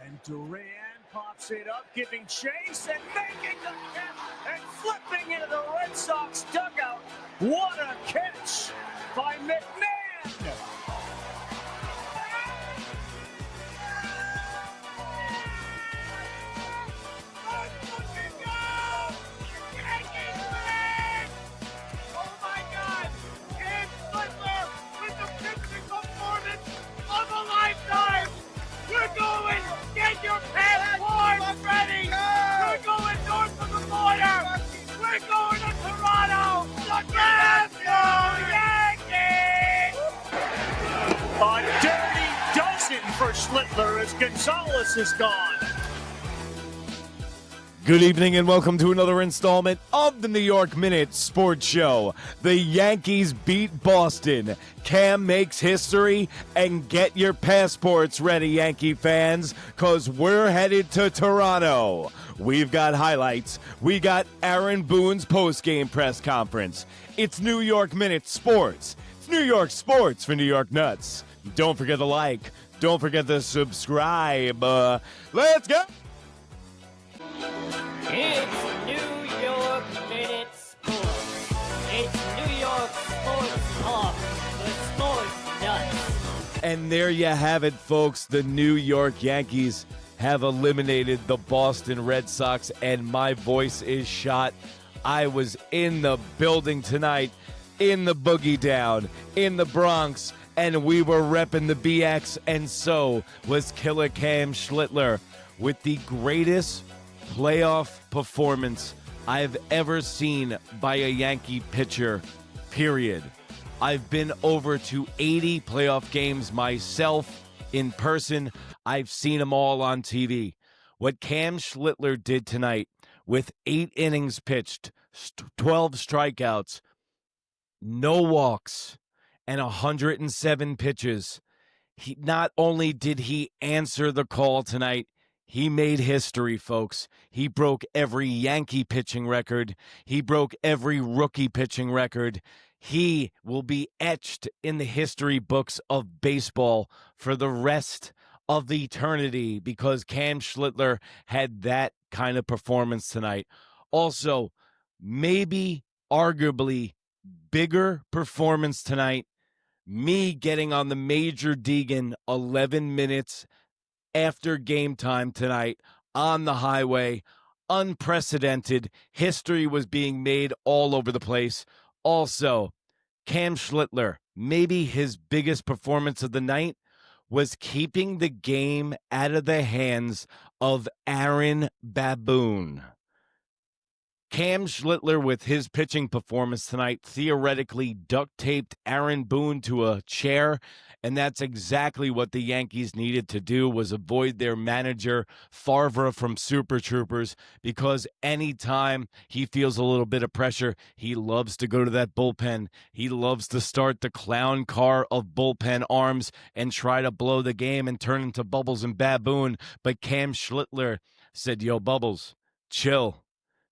And Duran pops it up, giving chase and making the catch and flipping into the Red Sox dugout. What a catch by McMahon! Get your passports ready! We're going north of the border! We're going to Toronto! Let's go, Yankees! A dirty dozen for Schlittler as Gonzalez is gone. Good evening and welcome to another installment of the New York Minute Sports Show. The Yankees beat Boston. Cam makes history, and get your passports ready, Yankee fans, because we're headed to Toronto. We've got highlights. We got Aaron Boone's post-game press conference. It's New York Minute Sports. It's New York Sports for New York Nuts. Don't forget to like. Don't forget to subscribe. Let's go! It's New York Minute Sports. It's New York Sports Talk, the Sports Nuts. And there you have it, folks. The New York Yankees have eliminated the Boston Red Sox, and my voice is shot. I was in the building tonight, in the Boogie Down, in the Bronx, and we were repping the BX, and so was Killer Cam Schlittler with the greatest playoff performance I've ever seen by a Yankee pitcher, period. I've been over to 80 playoff games myself in person. I've seen them all on TV. What Cam Schlittler did tonight with 8 innings pitched, 12 strikeouts, no walks, and 107 pitches. Not only did he answer the call tonight, he made history, folks. He broke every Yankee pitching record. He broke every rookie pitching record. He will be etched in the history books of baseball for the rest of the eternity because Cam Schlittler had that kind of performance tonight. Also, maybe arguably bigger performance tonight, me getting on the Major Deegan 11 minutes after game time tonight on the highway. Unprecedented. History was being made all over the place. Also, Cam Schlittler, maybe his biggest performance of the night was keeping the game out of the hands of Aaron Boone. Cam Schlittler, with his pitching performance tonight, theoretically duct-taped Aaron Boone to a chair, and that's exactly what the Yankees needed to do, was avoid their manager, Farver from Super Troopers, because anytime he feels a little bit of pressure, he loves to go to that bullpen. He loves to start the clown car of bullpen arms and try to blow the game and turn into Bubbles and Baboon. But Cam Schlittler said, yo, Bubbles, chill.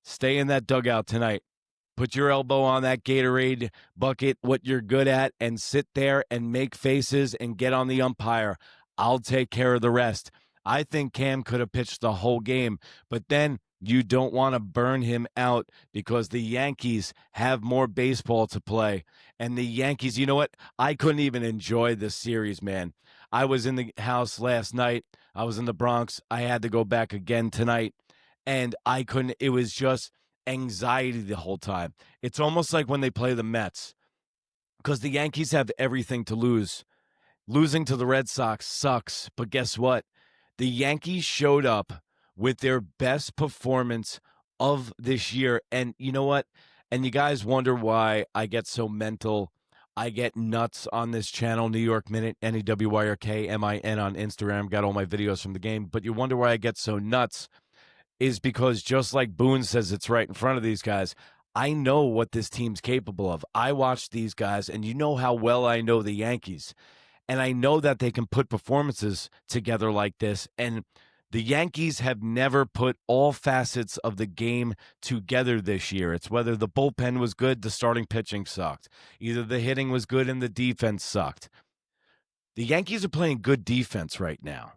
Stay in that dugout tonight. Put your elbow on that Gatorade bucket, what you're good at, and sit there and make faces and get on the umpire. I'll take care of the rest. I think Cam could have pitched the whole game, but then you don't want to burn him out because the Yankees have more baseball to play. And the Yankees, you know what? I couldn't even enjoy this series, man. I was in the house last night. I was in the Bronx. I had to go back again tonight. And I couldn't, it was just anxiety the whole time. It's almost like when they play the Mets, because the Yankees have everything to lose. Losing to the Red Sox sucks, but guess what? The Yankees showed up with their best performance of this year. And you know what? And you guys wonder why I get so mental. I get nuts on this channel, New York Minute, NEWYRKMIN on Instagram. Got all my videos from the game. But you wonder why I get so nuts. Is because just like Boone says it's right in front of these guys, I know what this team's capable of. I watch these guys, and you know how well I know the Yankees. And I know that they can put performances together like this. And the Yankees have never put all facets of the game together this year. It's whether the bullpen was good, the starting pitching sucked. Either the hitting was good and the defense sucked. The Yankees are playing good defense right now.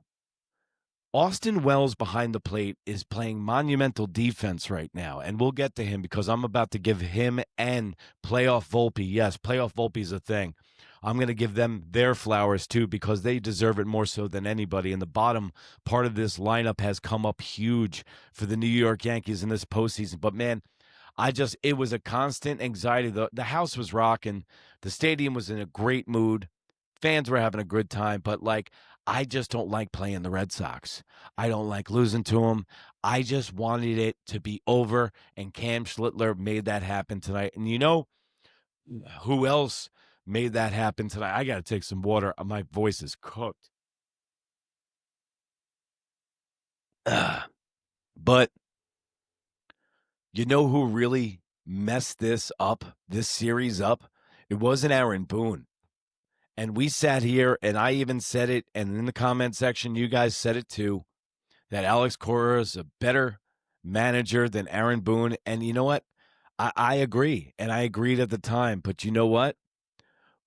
Austin Wells behind the plate is playing monumental defense right now, and we'll get to him because I'm about to give him and playoff Volpe. Yes, playoff Volpe is a thing. I'm going to give them their flowers too because they deserve it more so than anybody. And the bottom part of this lineup has come up huge for the New York Yankees in this postseason. But man, it was a constant anxiety. The house was rocking. The stadium was in a great mood. Fans were having a good time, but I just don't like playing the Red Sox. I don't like losing to them. I just wanted it to be over, and Cam Schlittler made that happen tonight. And you know who else made that happen tonight? I got to take some water. My voice is cooked. But you know who really messed this series up? It wasn't Aaron Boone. And we sat here, and I even said it, and in the comment section, you guys said it too, that Alex Cora is a better manager than Aaron Boone. And you know what? I agree, and I agreed at the time. But you know what?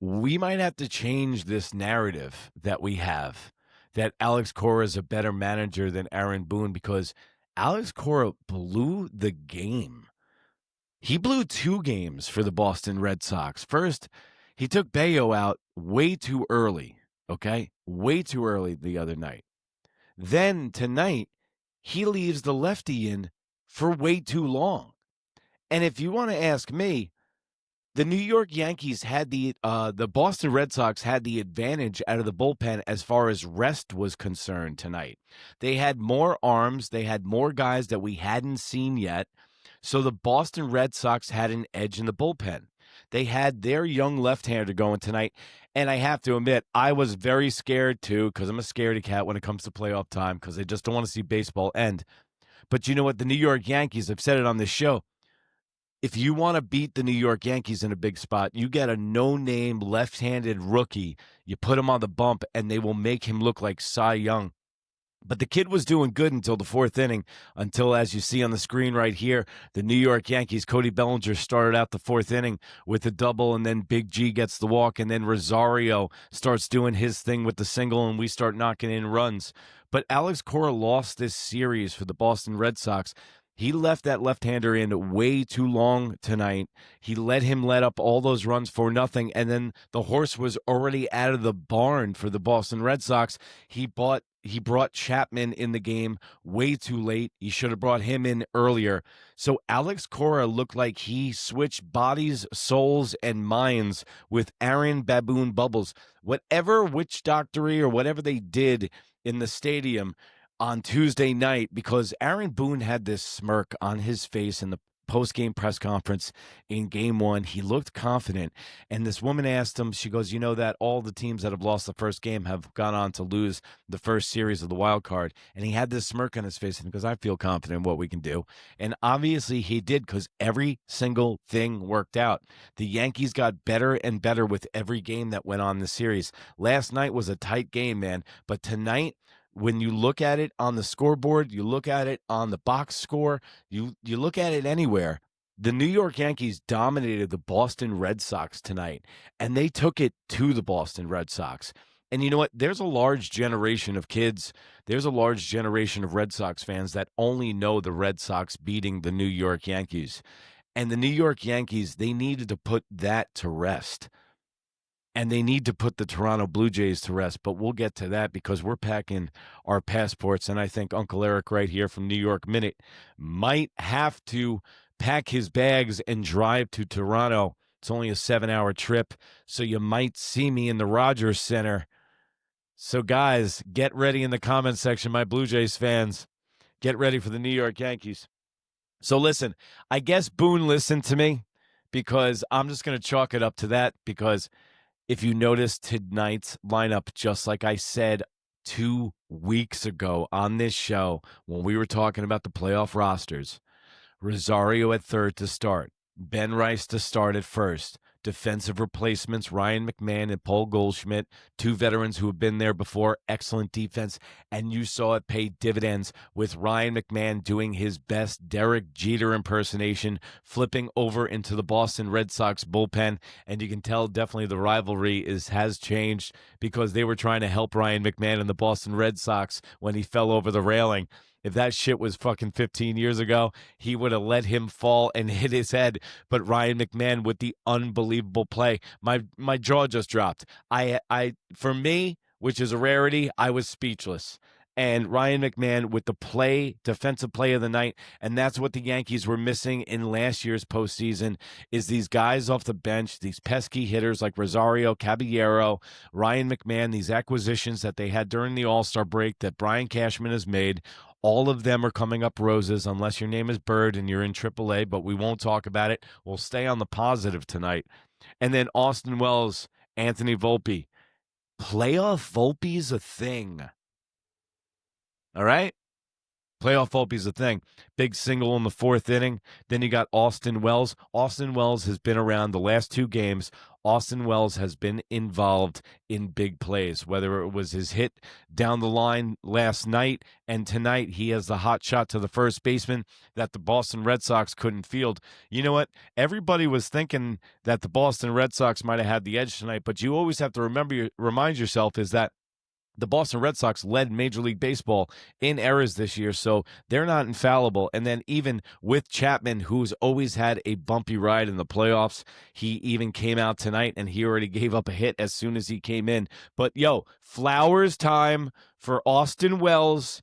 We might have to change this narrative that we have, that Alex Cora is a better manager than Aaron Boone, because Alex Cora blew the game. He blew 2 games for the Boston Red Sox. First, he took Bayo out way too early, okay? Way too early the other night. Then tonight, he leaves the lefty in for way too long. And if you want to ask me, the New York Yankees had the Boston Red Sox had the advantage out of the bullpen as far as rest was concerned tonight. They had more arms. They had more guys that we hadn't seen yet. So the Boston Red Sox had an edge in the bullpen. They had their young left-hander going tonight, and I have to admit, I was very scared too, because I'm a scaredy cat when it comes to playoff time, because I just don't want to see baseball end. But you know what? The New York Yankees, I've said it on this show, if you want to beat the New York Yankees in a big spot, you get a no-name left-handed rookie, you put him on the bump, and they will make him look like Cy Young. But the kid was doing good until the 4th inning, until, as you see on the screen right here, the New York Yankees, Cody Bellinger started out the 4th inning with a double, and then Big G gets the walk, and then Rosario starts doing his thing with the single, and we start knocking in runs. But Alex Cora lost this series for the Boston Red Sox. He left that left-hander in way too long tonight. He let him let up all those runs for nothing, and then the horse was already out of the barn for the Boston Red Sox. He brought Chapman in the game way too late. He should have brought him in earlier. So Alex Cora looked like he switched bodies, souls, and minds with Aaron Baboon Bubbles. Whatever witch doctory or whatever they did in the stadium on Tuesday night, because Aaron Boone had this smirk on his face in the post-game press conference in Game 1. He looked confident, and this woman asked him, she goes, you know that all the teams that have lost the first game have gone on to lose the first series of the wild card, and he had this smirk on his face, and he goes, I feel confident in what we can do. And obviously he did, because every single thing worked out. The Yankees got better and better with every game that went on in the series. Last night was a tight game, man, but tonight, when you look at it on the scoreboard, you look at it on the box score, you look at it anywhere, the New York Yankees dominated the Boston Red Sox tonight, and they took it to the Boston Red Sox. And you know what? There's a large generation of kids, there's a large generation of Red Sox fans that only know the Red Sox beating the New York Yankees. And the New York Yankees, they needed to put that to rest. And they need to put the Toronto Blue Jays to rest, but we'll get to that because we're packing our passports, and I think Uncle Erik right here from New York Minute might have to pack his bags and drive to Toronto. It's only a 7-hour trip, so you might see me in the Rogers Center. So, guys, get ready in the comment section, my Blue Jays fans. Get ready for the New York Yankees. So, listen, I guess Boone listened to me because I'm just going to chalk it up to that because if you notice tonight's lineup, just like I said 2 weeks ago on this show when we were talking about the playoff rosters, Rosario at third to start, Ben Rice to start at first, defensive replacements, Ryan McMahon and Paul Goldschmidt, two veterans who have been there before, excellent defense, and you saw it pay dividends with Ryan McMahon doing his best Derek Jeter impersonation, flipping over into the Boston Red Sox bullpen, and you can tell definitely the rivalry has changed because they were trying to help Ryan McMahon and the Boston Red Sox when he fell over the railing. If that shit was fucking 15 years ago, he would have let him fall and hit his head. But Ryan McMahon with the unbelievable play. My jaw just dropped. For me, which is a rarity, I was speechless. And Ryan McMahon with the play, defensive play of the night, and that's what the Yankees were missing in last year's postseason, is these guys off the bench, these pesky hitters like Rosario, Caballero, Ryan McMahon, these acquisitions that they had during the All-Star break that Brian Cashman has made. All of them are coming up roses unless your name is Bird and you're in AAA, but we won't talk about it. We'll stay on the positive tonight. And then Austin Wells, Anthony Volpe. Playoff Volpe's a thing. All right? Playoff Volpe's a thing. Big single in the fourth inning. Then you got Austin Wells. Austin Wells has been around the last two games. Austin Wells has been involved in big plays, whether it was his hit down the line last night, and tonight he has the hot shot to the first baseman that the Boston Red Sox couldn't field. You know what? Everybody was thinking that the Boston Red Sox might have had the edge tonight, but you always have to remind yourself is that the Boston Red Sox led Major League Baseball in errors this year, so they're not infallible. And then even with Chapman, who's always had a bumpy ride in the playoffs, he even came out tonight and he already gave up a hit as soon as he came in. But, flowers time for Austin Wells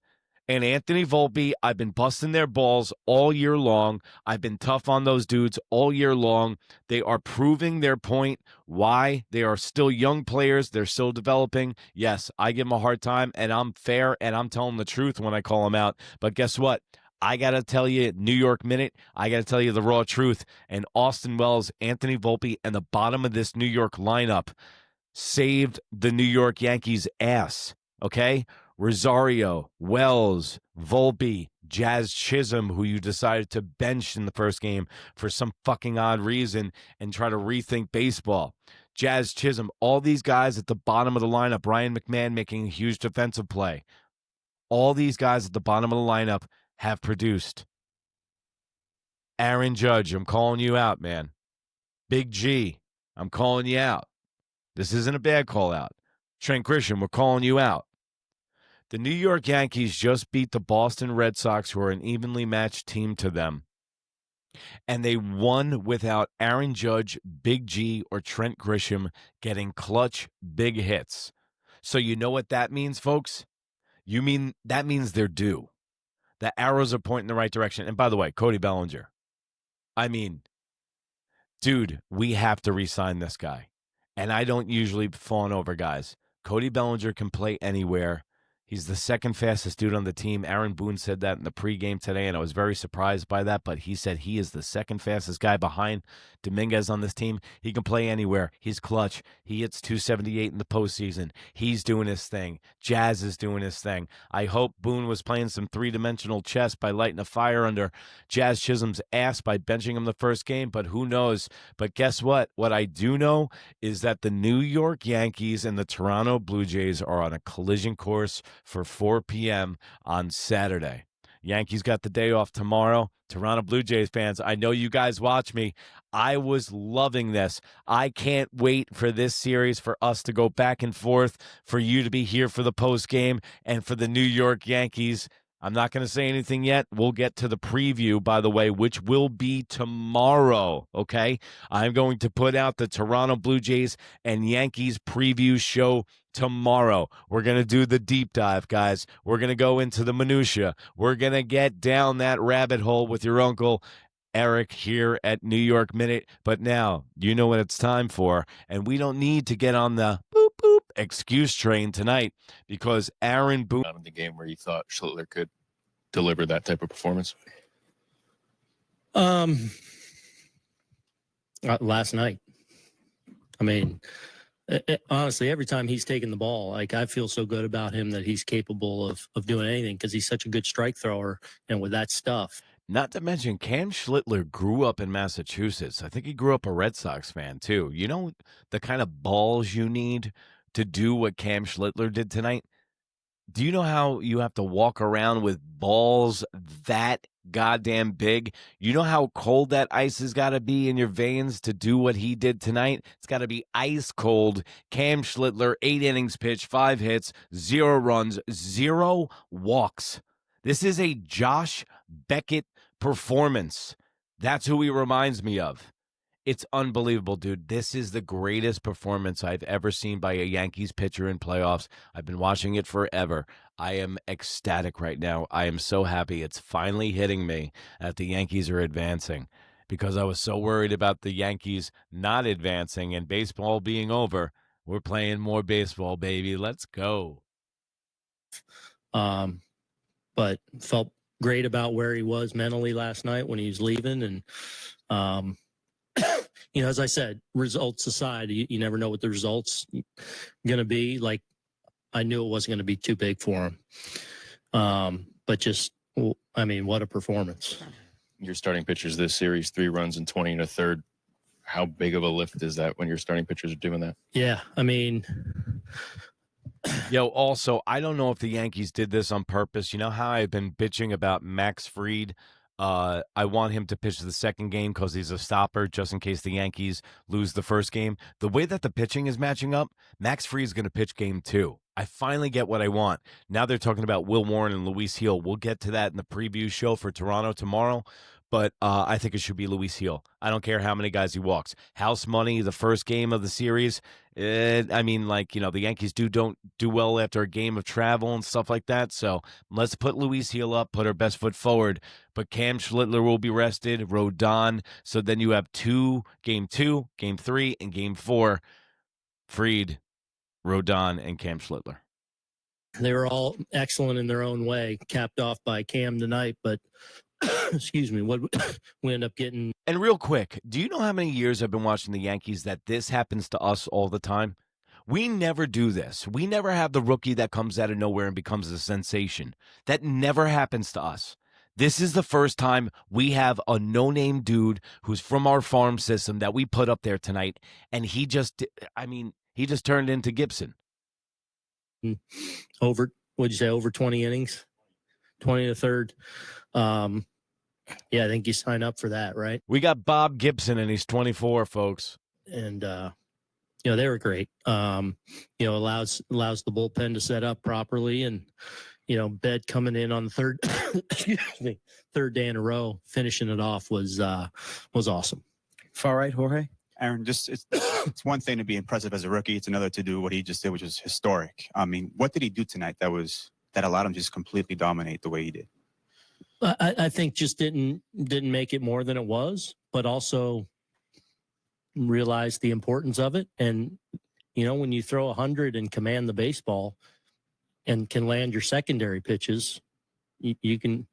and Anthony Volpe. I've been busting their balls all year long. I've been tough on those dudes all year long. They are proving their point. Why? They are still young players. They're still developing. Yes, I give them a hard time, and I'm fair, and I'm telling the truth when I call them out. But guess what? I got to tell you, New York Minute, I got to tell you the raw truth. And Austin Wells, Anthony Volpe, and the bottom of this New York lineup saved the New York Yankees' ass, okay? Rosario, Wells, Volpe, Jazz Chisholm, who you decided to bench in the first game for some fucking odd reason and try to rethink baseball. Jazz Chisholm, all these guys at the bottom of the lineup, Ryan McMahon making a huge defensive play. All these guys at the bottom of the lineup have produced. Aaron Judge, I'm calling you out, man. Big G, I'm calling you out. This isn't a bad call out. Trent Grisham, we're calling you out. The New York Yankees just beat the Boston Red Sox, who are an evenly matched team to them. And they won without Aaron Judge, Big G, or Trent Grisham getting clutch big hits. So you know what that means, folks? That means they're due. The arrows are pointing in the right direction. And by the way, Cody Bellinger. Dude, we have to re-sign this guy. And I don't usually fawn over guys. Cody Bellinger can play anywhere. He's the second fastest dude on the team. Aaron Boone said that in the pregame today, and I was very surprised by that, but he said he is the second fastest guy behind Dominguez on this team. He can play anywhere. He's clutch. He hits 278 in the postseason. He's doing his thing. Jazz is doing his thing. I hope Boone was playing some three-dimensional chess by lighting a fire under Jazz Chisholm's ass by benching him the first game, but who knows? But guess what? What I do know is that the New York Yankees and the Toronto Blue Jays are on a collision course for 4 p.m. on Saturday. Yankees got the day off tomorrow. Toronto Blue Jays fans, I know you guys watch me. I was loving this. I can't wait for this series, for us to go back and forth, for you to be here for the post game, and for the New York Yankees. I'm not going to say anything yet. We'll get to the preview, by the way, which will be tomorrow, okay? I'm going to put out the Toronto Blue Jays and Yankees preview show tomorrow. We're going to do the deep dive, guys. We're going to go into the minutia. We're going to get down that rabbit hole with your uncle Erik here at New York Minute. But now, you know what it's time for, and we don't need to get on the boop, boop excuse train tonight because Aaron Boone... Out of the game where you thought Schlittler could deliver that type of performance? Last night. Honestly, every time he's taken the ball, I feel so good about him that he's capable of doing anything because he's such a good strike thrower and with that stuff. Not to mention, Cam Schlittler grew up in Massachusetts. I think he grew up a Red Sox fan, too. You know the kind of balls you need to do what Cam Schlittler did tonight? Do you know how you have to walk around with balls that goddamn big? You know how cold that ice has got to be in your veins to do what he did tonight? It's got to be ice cold. Cam Schlittler, 8 innings pitched, 5 hits, 0 runs, 0 walks. This is a Josh Beckett performance. That's who he reminds me of. It's unbelievable, dude. This is the greatest performance I've ever seen by a Yankees pitcher in playoffs. I've been watching it forever. I am ecstatic right now. I am so happy it's finally hitting me that the Yankees are advancing, because I was so worried about the Yankees not advancing and baseball being over. We're playing more baseball, baby. Let's go. But felt great about where he was mentally last night when he was leaving. And, you know, as I said, results aside, you never know what the results going to be. Like, I knew it wasn't going to be too big for him. But just, I mean, what a performance. Your starting pitchers this series, 3 runs and 20 and a third. How big of a lift is that when your starting pitchers are doing that? Yeah, I mean... Yo, also, I don't know if the Yankees did this on purpose. You know how I've been bitching about Max Fried? I want him to pitch the second game because he's a stopper just in case the Yankees lose the first game. The way that the pitching is matching up, Max Fried is going to pitch game 2. I finally get what I want. Now they're talking about Will Warren and Luis Hill. We'll get to that in the preview show for Toronto tomorrow. But I think it should be Luis Hill. I don't care how many guys he walks. House money, the first game of the series. I mean, like, you know, the Yankees don't do well after a game of travel and stuff like that. So let's put Luis Hill up, put our best foot forward. But Cam Schlittler will be rested, Rodon. So then you have game 2, game 3, and game 4. Fried, Rodon, and Cam Schlittler. They were all excellent in their own way, capped off by Cam tonight, but excuse me, what we end up getting. And real quick, do you know how many years I've been watching the Yankees that this happens to us all the time? We never do this. We never have the rookie that comes out of nowhere and becomes a sensation. That never happens to us. This is the first time we have a no-name dude who's from our farm system that we put up there tonight, and he just turned into Gibson. Over 20 innings? 20 to third. Yeah, I think you sign up for that, right? We got Bob Gibson, and he's 24, folks. And, you know, they were great. You know, allows the bullpen to set up properly. And, you know, Bed coming in on the third, excuse me, third day in a row, finishing it off was awesome. Far right, Jorge? Aaron, just it's one thing to be impressive as a rookie. It's another to do what he just did, which was historic. I mean, what did he do tonight that allowed him to just completely dominate the way he did? I think just didn't make it more than it was, but also realized the importance of it. And, you know, when you throw 100 and command the baseball and can land your secondary pitches, you can.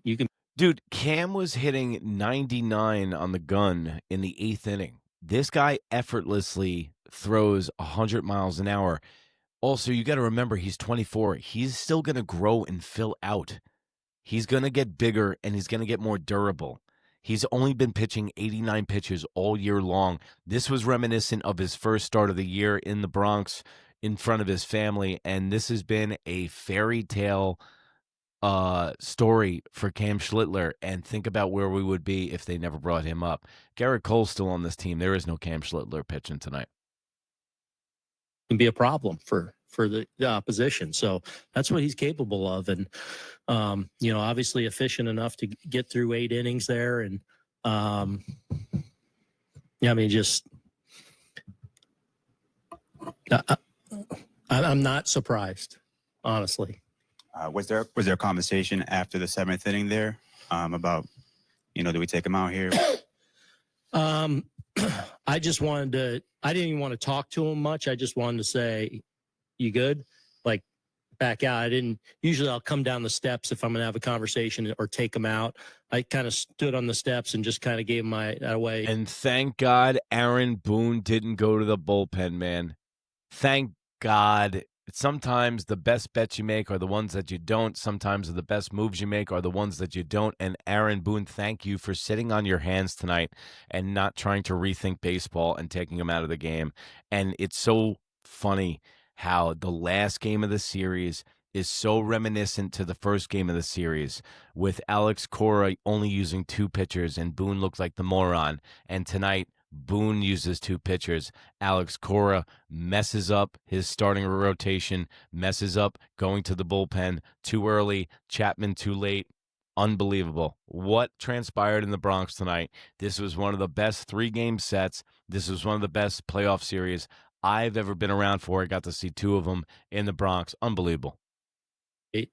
Dude, Cam was hitting 99 on the gun in the 8th inning. This guy effortlessly throws 100 miles an hour. Also, you got to remember, he's 24. He's still going to grow and fill out. He's going to get bigger, and he's going to get more durable. He's only been pitching 89 pitches all year long. This was reminiscent of his first start of the year in the Bronx in front of his family, and this has been a fairy tale story for Cam Schlittler. And think about where we would be if they never brought him up. Garrett Cole's still on this team. There is no Cam Schlittler pitching tonight. Can be a problem for the opposition. So that's what he's capable of. And, you know, obviously efficient enough to get through 8 innings there. And, yeah, I mean, just, I'm not surprised, honestly. Was there a conversation after the 7th inning there about, you know, do we take him out here? I just wanted to, I didn't even want to talk to him much. I just wanted to say, you good? Like, back out. Usually I'll come down the steps if I'm going to have a conversation or take him out. I kind of stood on the steps and just kind of gave him my away. And thank God Aaron Boone didn't go to the bullpen, man. Thank God Sometimes the best bets you make are the ones that you don't. Sometimes the best moves you make are the ones that you don't. And Aaron Boone, thank you for sitting on your hands tonight and not trying to rethink baseball and taking them out of the game. And it's so funny how the last game of the series is so reminiscent to the first game of the series, with Alex Cora only using 2 pitchers and Boone looked like the moron. And tonight, Boone uses 2 pitchers. Alex Cora messes up his starting rotation, messes up going to the bullpen too early, Chapman too late. Unbelievable. What transpired in the Bronx tonight? This was one of the best 3-game sets. This was one of the best playoff series I've ever been around for. I got to see 2 of them in the Bronx. Unbelievable.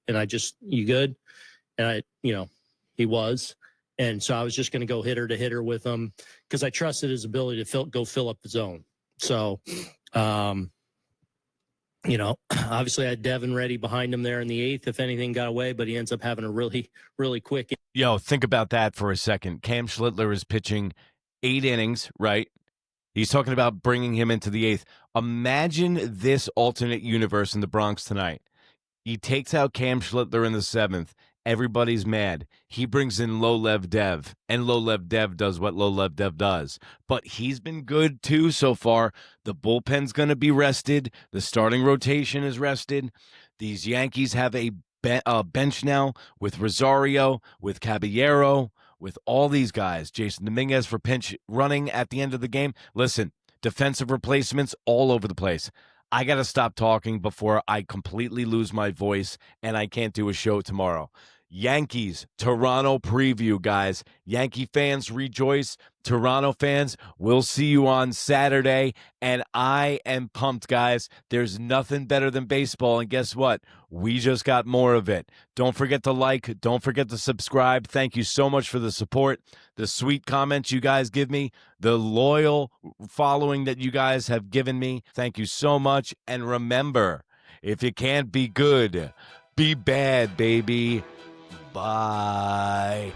And you good? And he was. And so I was just going to go hitter to hitter with him because I trusted his ability to go fill up the zone. So, obviously I had Devin ready behind him there in the 8th if anything got away, but he ends up having a really, really quick. Yo, think about that for a second. Cam Schlittler is pitching 8 innings, right? He's talking about bringing him into the 8th. Imagine this alternate universe in the Bronx tonight. He takes out Cam Schlittler in the 7th. Everybody's mad. He brings in Low-Lev Dev, and Low-Lev Dev does what Low-Lev Dev does. But he's been good, too, so far. The bullpen's going to be rested. The starting rotation is rested. These Yankees have a bench now with Rosario, with Caballero, with all these guys. Jason Dominguez for pinch running at the end of the game. Listen, defensive replacements all over the place. I got to stop talking before I completely lose my voice and I can't do a show tomorrow. Yankees, Toronto preview, guys. Yankee fans, rejoice. Toronto fans, we'll see you on Saturday. And I am pumped, guys. There's nothing better than baseball. And guess what? We just got more of it. Don't forget to like. Don't forget to subscribe. Thank you so much for the support, the sweet comments you guys give me, the loyal following that you guys have given me. Thank you so much. And remember, if you can't be good, be bad, baby. Bye.